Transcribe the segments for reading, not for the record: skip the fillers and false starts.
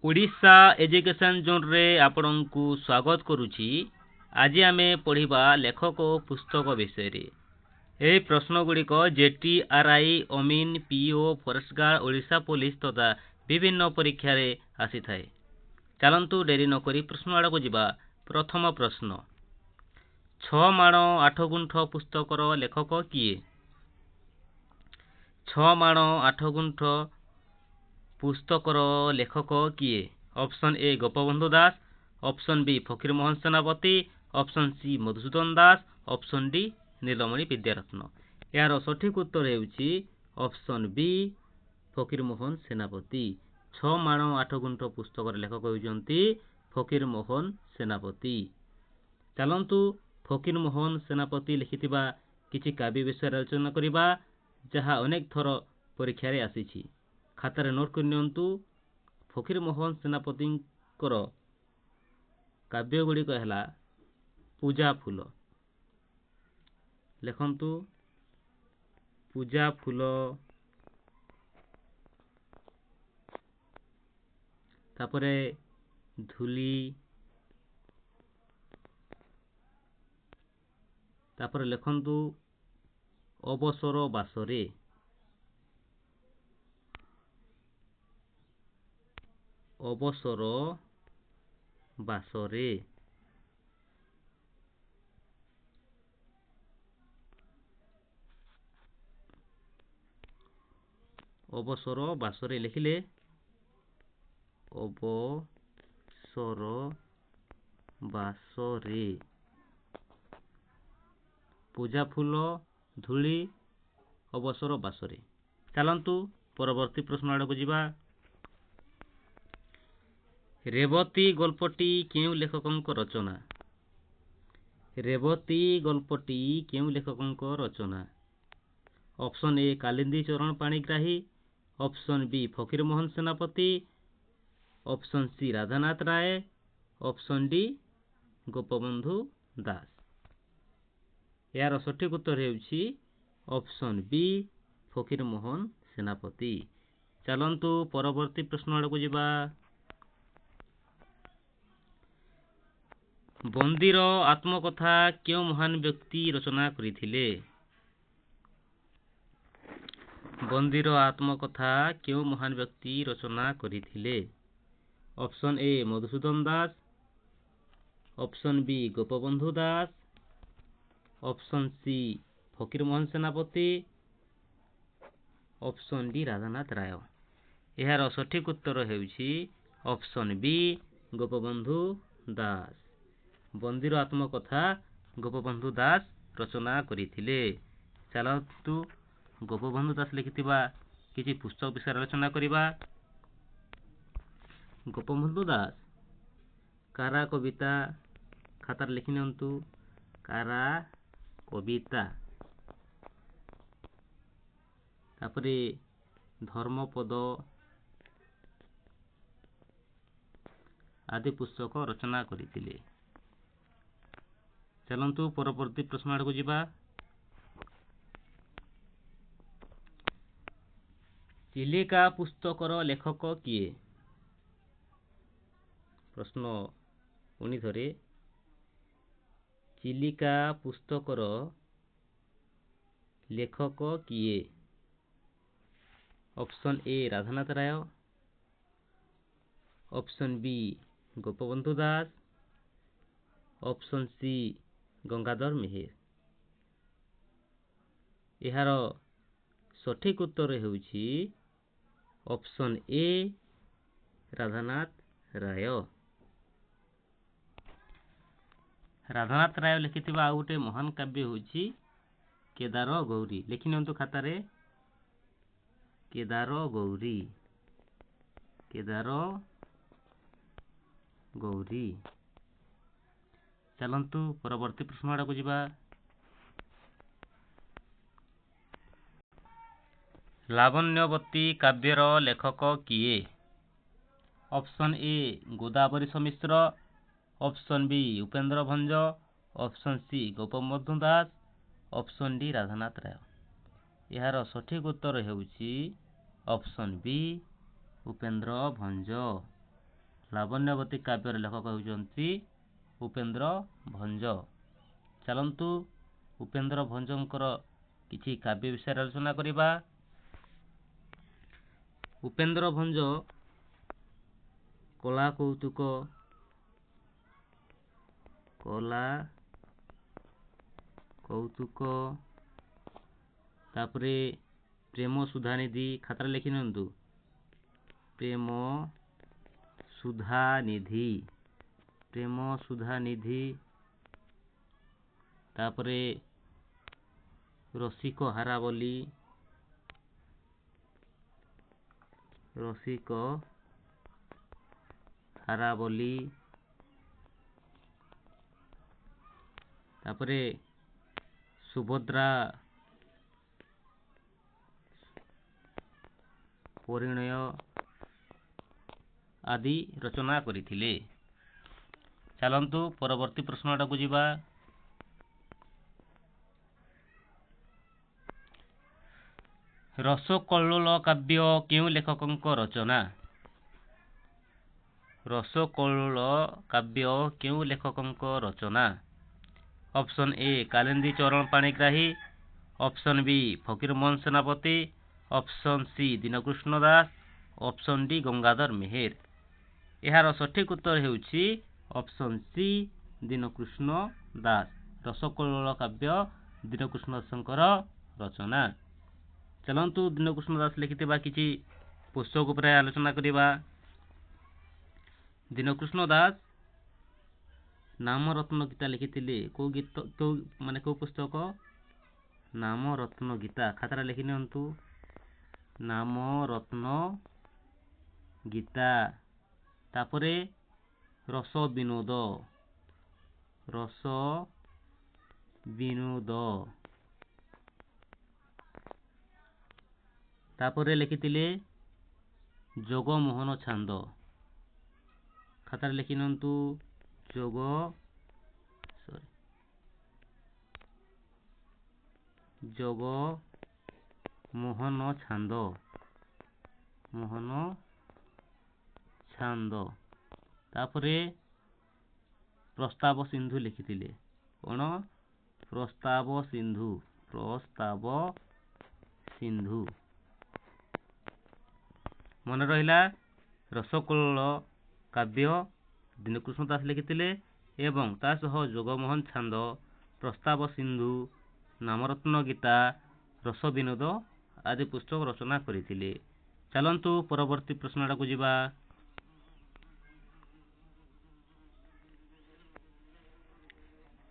Odisha education zone रे आपनकु स्वागत करूची। आज आमे पढ़िबा लेखक पुस्तक विषय रे। ए प्रश्न गुड़िक जेटीआरआई अमीन PO forest guard Odisha police तथा विभिन्न परीक्षा रे आसी थाए। चलंतु डेरी नकरी प्रश्न आड़ को जिबा। प्रथम प्रश्न, 6 माण 8 गुंठ पुस्तकर लेखक किए? 6 माण 8 गुंठ पुस्तकर लेखक किए? Option A Gopabandhu Das, option B Fakir Mohan Senapati, option C Madhusudan Das, option D Nilamani Vidyaratna. यार सठिक उत्तर हेउची ऑप्शन बी फकीर मोहन सेनापति। 6 माण 8 गुंठ पुस्तकर लेखक हेउचंती फकीर मोहन सेनापति। चलंतु फकीर मोहन सेनापति लिखिथिबा किछि काव्य विषय आलोचना करिबा जहा अनेक थर परीक्षा रे आसीछि। खातारे नोट कर नियंतु। फकीर मोहन सेनापति काव्य गुड़िक है पूजा फूल। लिखंतु पूजा फूल, तापरे धूली, तापरे लिखंतु अवसर बासरे, अवसर बासरे, अवसर बासरे लिखिले अवसर बासरे, पूजा फूल, धूली, अवसर बासरे। चलंतु परवर्ती प्रश्न आड़ को जिबा। रेवती गल्पटी केउ लेखकंक रचना? रेवती गल्पटी केउ लेखकंक रचना? ऑप्शन ए कालिंदी चरण Panigrahi, option B Fakir Mohan Senapati, option सी राधानाथ राय, ऑप्शन डी गोपबंधु दास। यार सठिक उत्तर हेउची ऑप्शन बी फकीर मोहन सेनापति। चलंतु परवर्ती प्रश्न आड़ को जिबा। बंदीर आत्मकथा क्यों महान व्यक्ति रचना करिथिले? बंदीर आत्मकथा क्यों महान व्यक्ति रचना करिथिले? Option A Madhusudan Das, option B Gopabandhu Das, option C Fakir Mohan Senapati, option D Radhanath Ray. यार सठिक उत्तर हेउची ऑप्शन बी गोपबंधु दास। बंदीर आत्मकथा गोपबंधु दास रचना करिथिले। चलतु गोपबंधु दास लिखिथिबा किछि पुस्तक विषय आलोचना करिबा। गोपबंधु दास कारा कविता खातार लिखि नियंतु। कारा कविता, तापरे धर्मपद आदि पुस्तक रचना करिथिले। चलंतु परवर्ती प्रश्न आड़ को जिबा। चिलिका पुस्तकर लेखक किए? प्रश्न पुणी थरे, चिलिका पुस्तकर लेखक किए? Option A Radhanath Ray, option B Gopabandhu Das, option C Gangadhar Meher. यार सठिक उत्तर हेउची ऑप्शन ए राधानाथ राय। राधानाथ राय लिखिथिबा आउ गोटे महान काव्य होची केदार गौरी। लिखि नियंतु खातारे केदार गौरी, केदार गौरी। चलंतु परवर्ती प्रश्न आड़ को जिबा। लावण्यवती काव्यर लेखक किए? Option A Godavari Mishra, option B Upendra Bhanja, option C Gopabandhu Das, option D Radhanath Ray. यार सठिक उत्तर हेउची ऑप्शन बी उपेंद्र भंज। ଲାବଣ୍ୟବତୀ କାବ୍ୟର ଲେଖକ ହେଉଛନ୍ତି ଉପେନ୍ଦ୍ର ଭଞ୍ଜ। ଚାଲନ୍ତୁ ଉପେନ୍ଦ୍ର ଭଞ୍ଜଙ୍କର କିଛି କାବ୍ୟ ବିଷୟରେ ଆଲୋଚନା କରିବା। ଉପେନ୍ଦ୍ର ଭଞ୍ଜ କଳା କୌତୁକ ତାପରେ ପ୍ରେମ ସୁଧାନିଧି ଖାତାରେ ଲେଖି ନିଅନ୍ତୁ। ପ୍ରେମ ସୁଧାନିଧି ତାପରେ ରସିକ ହାରାବଲି ତାପରେ ସୁଭଦ୍ରା ପରିଣୟ ଆଦି ରଚନା କରିଥିଲେ। ଚାଲନ୍ତୁ ପରବର୍ତ୍ତୀ ପ୍ରଶ୍ନଟାକୁ ଯିବା। ରସକଲ୍ଲୋଳ କାବ୍ୟ କେଉଁ ଲେଖକଙ୍କ ରଚନା? ରସକଲ୍ଲୋଳ କାବ୍ୟ କେଉଁ ଲେଖକଙ୍କ ରଚନା? Option A Kalindi Charan Panigrahi, option B Fakirmohan Senapati, option C Dinakrushna Das, option D Gangadhar Meher. ଏହାର ସଠିକ ଉତ୍ତର ହେଉଛି ଅପସନ୍ ସି ଦୀନକୃଷ୍ଣ ଦାସ। ରସକଲ୍ଲୋଳ କାବ୍ୟ ଦୀନକୃଷ୍ଣ ଦାସଙ୍କର ରଚନା। ଚାଲନ୍ତୁ ଦୀନକୃଷ୍ଣ ଦାସ ଲେଖିଥିବା କିଛି ପୁସ୍ତକ ଉପରେ ଆଲୋଚନା କରିବା। ଦୀନକୃଷ୍ଣ ଦାସ ନାମରତ୍ନ ଗୀତା ଲେଖିଥିଲେ। କେଉଁ ପୁସ୍ତକ? ନାମରତ୍ନ ଗୀତା। ଖାତାରେ ଲେଖି ନିଅନ୍ତୁ। ନାମରତ୍ନ ଗୀତା। ତାପରେ ରସ ବିନୋଦ ତାପରେ ଲେଖିଥିଲେ ଜଗମୋହନ ଛାନ୍ଦ। ଖାତାରେ ଲେଖି ନିଅନ୍ତୁ। ଜଗମୋହନ ଛାନ୍ଦ। ତାପରେ ପ୍ରସ୍ତାବ ସିନ୍ଧୁ ଲେଖିଥିଲେ। କ'ଣ? ପ୍ରସ୍ତାବ ସିନ୍ଧୁ। ମନେ ରହିଲା? ରସକଲ୍ଲୋଳ କାବ୍ୟ ଦୀନକୃଷ୍ଣ ଦାସ ଲେଖିଥିଲେ ଏବଂ ତା ସହ ଜଗମୋହନ ଛାନ୍ଦ, ପ୍ରସ୍ତାବ ସିନ୍ଧୁ, ନାମରତ୍ନ ଗୀତା, ରସ ବିନୋଦ ଆଦି ପୁସ୍ତକ ରଚନା କରିଥିଲେ। ଚାଲନ୍ତୁ ପରବର୍ତ୍ତୀ ପ୍ରଶ୍ନଟାକୁ ଯିବା।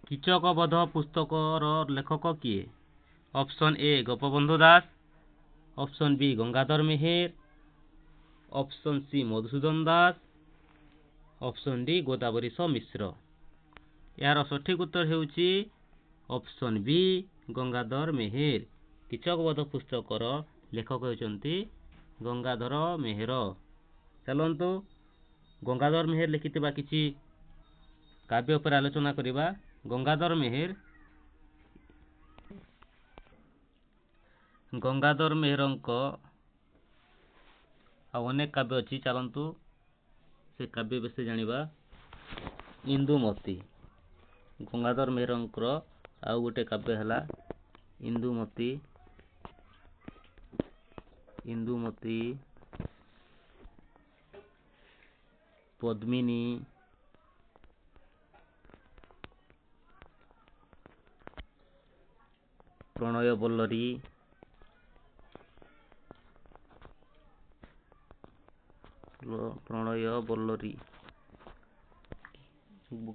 କୀଚକବଧ ପୁସ୍ତକର ଲେଖକ କିଏ? ଅପସନ୍ ଏ ଗୋପବନ୍ଧୁ ଦାସ, ଅପସନ୍ ବି Gangadhar Meher, option C Madhusudan Das, option D Godabarish Mishra. ଏହାର ସଠିକ ଉତ୍ତର ହେଉଛି ଅପସନ୍ ବି ଗଙ୍ଗାଧର ମେହେର। କୀଚକବଧ ପୁସ୍ତକର ଲେଖକ ହେଉଛନ୍ତି ଗଙ୍ଗାଧର ମେହେର। ଚାଲନ୍ତୁ ଗଙ୍ଗାଧର ମେହେର ଲେଖିଥିବା କିଛି କାବ୍ୟ ଉପରେ ଆଲୋଚନା କରିବା। ଗଙ୍ଗାଧର ମେହେରଙ୍କ ଆଉ ଅନେକ କାବ୍ୟ ଅଛି। ଚାଲନ୍ତୁ ସେ କାବ୍ୟ ବିଷୟରେ ଜାଣିବା। ଇନ୍ଦୁମତୀ। ଗଙ୍ଗାଧର ମେହେରଙ୍କର ଆଉ ଗୋଟେ କାବ୍ୟ ହେଲା ଇନ୍ଦୁମତୀ, ପଦ୍ମିନୀ, ପ୍ରଣୟବଲ୍ଲରୀ,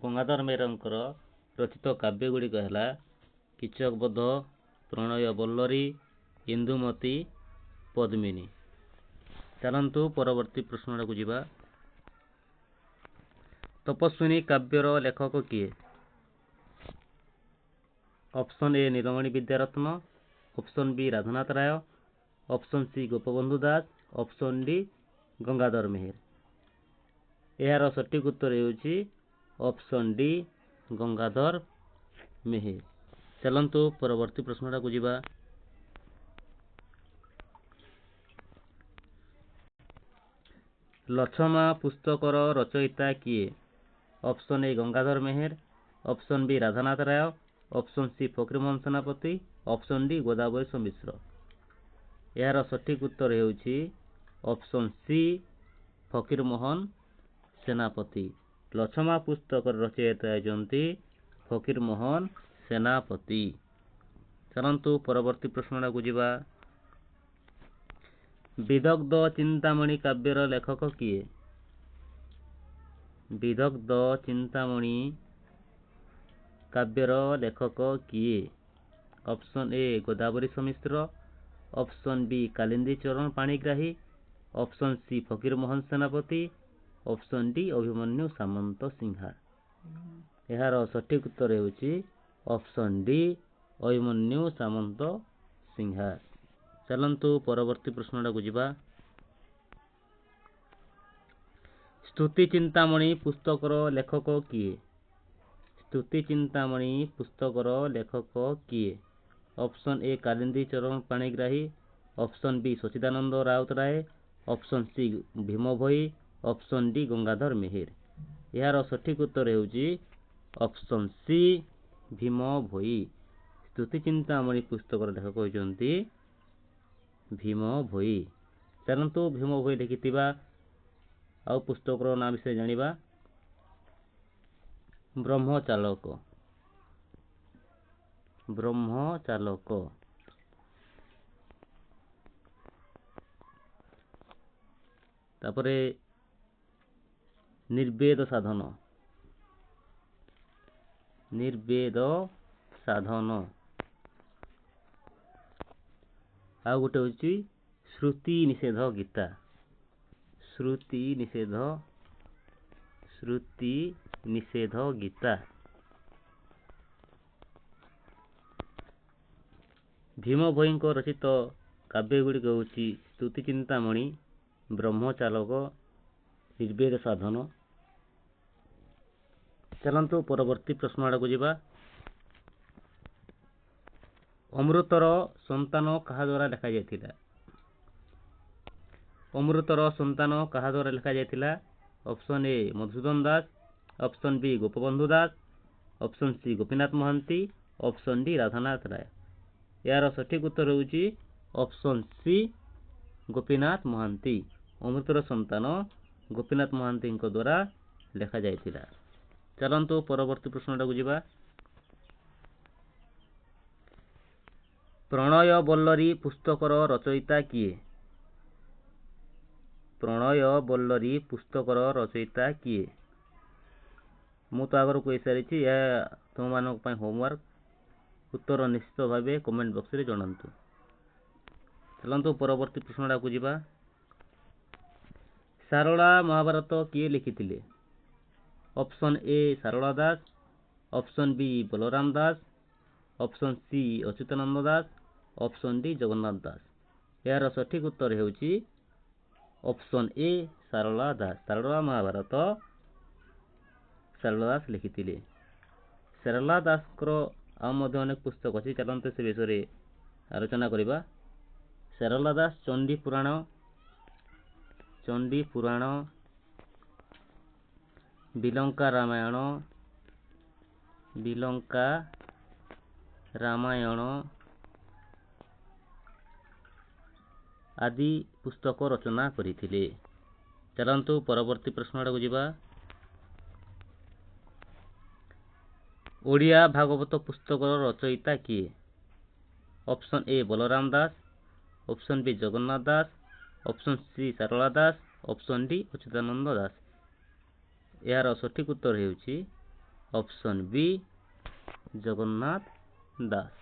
ଗଙ୍ଗାଧର ମେହେରଙ୍କର ରଚିତ କାବ୍ୟ ଗୁଡ଼ିକ ହେଲା କୀଚକବଧ, ପ୍ରଣୟବଲ୍ଲରୀ, ଇନ୍ଦୁମତୀ, ପଦ୍ମିନୀ। ଚାଲନ୍ତୁ ପରବର୍ତ୍ତୀ ପ୍ରଶ୍ନଟାକୁ ଯିବା। ତପସ୍ୱିନୀ କାବ୍ୟର ଲେଖକ କିଏ? Option A Nilamani Vidyaratna, option B Radhanath Ray, option C Gopabandhu Das, option D Gangadhar Meher. ଏହାର ସଠିକ ଉତ୍ତର ହେଉଛି ଅପସନ୍ ଡି ଗଙ୍ଗାଧର ମେହେର। ଚାଲନ୍ତୁ ପରବର୍ତ୍ତୀ ପ୍ରଶ୍ନଟାକୁ ଯିବା। ଲଛମା ପୁସ୍ତକର ରଚୟିତା କିଏ? Option A Gangadhar Meher, option B Radhanath Ray, option C Fakirmohan Senapati, option D Godabarish Mishra. ଏହାର ସଠିକ୍ ଉତ୍ତର ହେଉଛି ଅପସନ୍ ସି ଫକୀରମୋହନ ସେନାପତି। ଲଛମା ପୁସ୍ତକର ରଚୟିତା ହେଉଛନ୍ତି ଫକୀରମୋହନ ସେନାପତି। ଚାଲନ୍ତୁ ପରବର୍ତ୍ତୀ ପ୍ରଶ୍ନଟାକୁ ଯିବା। ବିଦଗ୍ଧ ଚିନ୍ତାମଣି କାବ୍ୟର ଲେଖକ କିଏ? ବିଦଗ୍ଧ ଚିନ୍ତାମଣି କାବ୍ୟର ଲେଖକ କିଏ? Option A Godabarish Mishra, option B Kalindi Charan Panigrahi, option C Fakirmohan Senapati, option D Abhimanyu Samanta Singhara. ଏହାର ସଠିକ୍ ଉତ୍ତର ହେଉଛି ଅପସନ୍ ଡି ଅଭିମନ୍ୟୁ ସାମନ୍ତ ସିଂହାର। ଚାଲନ୍ତୁ ପରବର୍ତ୍ତୀ ପ୍ରଶ୍ନଟାକୁ ଯିବା। ସ୍ତୁତି ଚିନ୍ତାମଣି ପୁସ୍ତକର ଲେଖକ କିଏ? ସ୍ତୁତି ଚିନ୍ତାମଣି ପୁସ୍ତକର ଲେଖକ କିଏ? Option A Kalindi Charan Panigrahi, option B Sachidananda Routray, option C Bhima Bhoi, option D Gangadhar Meher. ଏହାର ସଠିକ୍ ଉତ୍ତର ହେଉଛି ଅପସନ୍ ସି ଭୀମ ଭୋଇ। ସ୍ତୁତି ଚିନ୍ତାମଣି ପୁସ୍ତକର ଲେଖକ ହେଉଛନ୍ତି ଭୀମ ଭୋଇ। ଚାଲନ୍ତୁ ଭୀମ ଭୋଇ ଲେଖିଥିବା ଆଉ ପୁସ୍ତକର ନାଁ ବିଷୟରେ ଜାଣିବା। ବ୍ରହ୍ମଚାଲକ। ବ୍ରହ୍ମଚାଲକ। ତାପରେ ନିର୍ବେଦ ସାଧନ। ନିର୍ବେଦ ସାଧନ। ଆଉ ଗୋଟେ ହେଉଛି ଶ୍ରୁତି ନିଷେଧ ଗୀତା। ଶ୍ରୁତି ନିଷେଧ ଗୀତା। ଭୀମ ଭୋଇଙ୍କ ରଚିତ କାବ୍ୟଗୁଡ଼ିକ ହେଉଛି ସ୍ତୁତି ଚିନ୍ତାମଣି, ବ୍ରହ୍ମଚାଲକ, ନିର୍ବେଦ ସାଧନ। ଚାଲନ୍ତୁ ପରବର୍ତ୍ତୀ ପ୍ରଶ୍ନ ଆଡ଼କୁ ଯିବା। ଅମୃତର ସନ୍ତାନ କାହା ଦ୍ୱାରା ଲେଖାଯାଇଥିଲା? ଅମୃତର ସନ୍ତାନ କାହା ଦ୍ୱାରା ଲେଖାଯାଇଥିଲା? Option A Madhusudan Das, option B Gopabandhu Das, option C Gopinath Mohanty, option D Radhanath Ray. ଏହାର ସଠିକ୍ ଉତ୍ତର ହେଉଛି ଅପସନ୍ ସି ଗୋପୀନାଥ ମହାନ୍ତି। ଅମୃତର ସନ୍ତାନ ଗୋପୀନାଥ ମହାନ୍ତିଙ୍କ ଦ୍ୱାରା ଲେଖାଯାଇଥିଲା। ଚାଲନ୍ତୁ ପରବର୍ତ୍ତୀ ପ୍ରଶ୍ନଟାକୁ ଯିବା। ପ୍ରଣୟ ବଲ୍ଲରୀ ପୁସ୍ତକର ରଚୟିତା କିଏ? ପ୍ରଣୟ ବଲ୍ଲରୀ ପୁସ୍ତକର ରଚୟିତା କିଏ? ମୁଁ ତ ଆଗରୁ କହିସାରିଛି, ଏହା ତୁମମାନଙ୍କ ପାଇଁ ହୋମୱାର୍କ। ଉତ୍ତର ନିଶ୍ଚିତ ଭାବେ କମେଣ୍ଟ ବକ୍ସରେ ଜଣାନ୍ତୁ। ଚାଲନ୍ତୁ ପରବର୍ତ୍ତୀ ପ୍ରଶ୍ନଟାକୁ ଯିବା। ସାରଳା ମହାଭାରତ କିଏ ଲେଖିଥିଲେ? Option A Sarala Das, option B Balaram Das, option C Achyutananda Das, option D Jagannath Das. ଏହାର ସଠିକ୍ ଉତ୍ତର ହେଉଛି ଅପସନ୍ ଏ ସାରଳା ଦାସ। ସାରଳା ମହାଭାରତ ସାରଳା ଦାସ ଲେଖିଥିଲେ। ସାରଳା ଦାସଙ୍କର ଆଉ ମଧ୍ୟ ଅନେକ ପୁସ୍ତକ ଅଛି, ଚାଲନ୍ତୁ ସେ ବିଷୟରେ ଆଲୋଚନା କରିବା। ସାରଳା ଦାସ ଚଣ୍ଡୀ ପୁରାଣ, ବିଲଙ୍କା ରାମାୟଣ ଆଦି ପୁସ୍ତକ ରଚନା କରିଥିଲେ। ଚାଲନ୍ତୁ ପରବର୍ତ୍ତୀ ପ୍ରଶ୍ନ ଆଡ଼କୁ ଯିବା। ଓଡ଼ିଆ ଭାଗବତ ପୁସ୍ତକର ରଚୟିତା କିଏ? ଅପସନ୍ ଏ ବଳରାମ ଦାସ, ଅପସନ୍ ବି Jagannath Das, option C Sarala Das, option D Achyutananda Das. ଏହାର ସଠିକ୍ ଉତ୍ତର ହେଉଛି ଅପସନ୍ ବି ଜଗନ୍ନାଥ ଦାସ।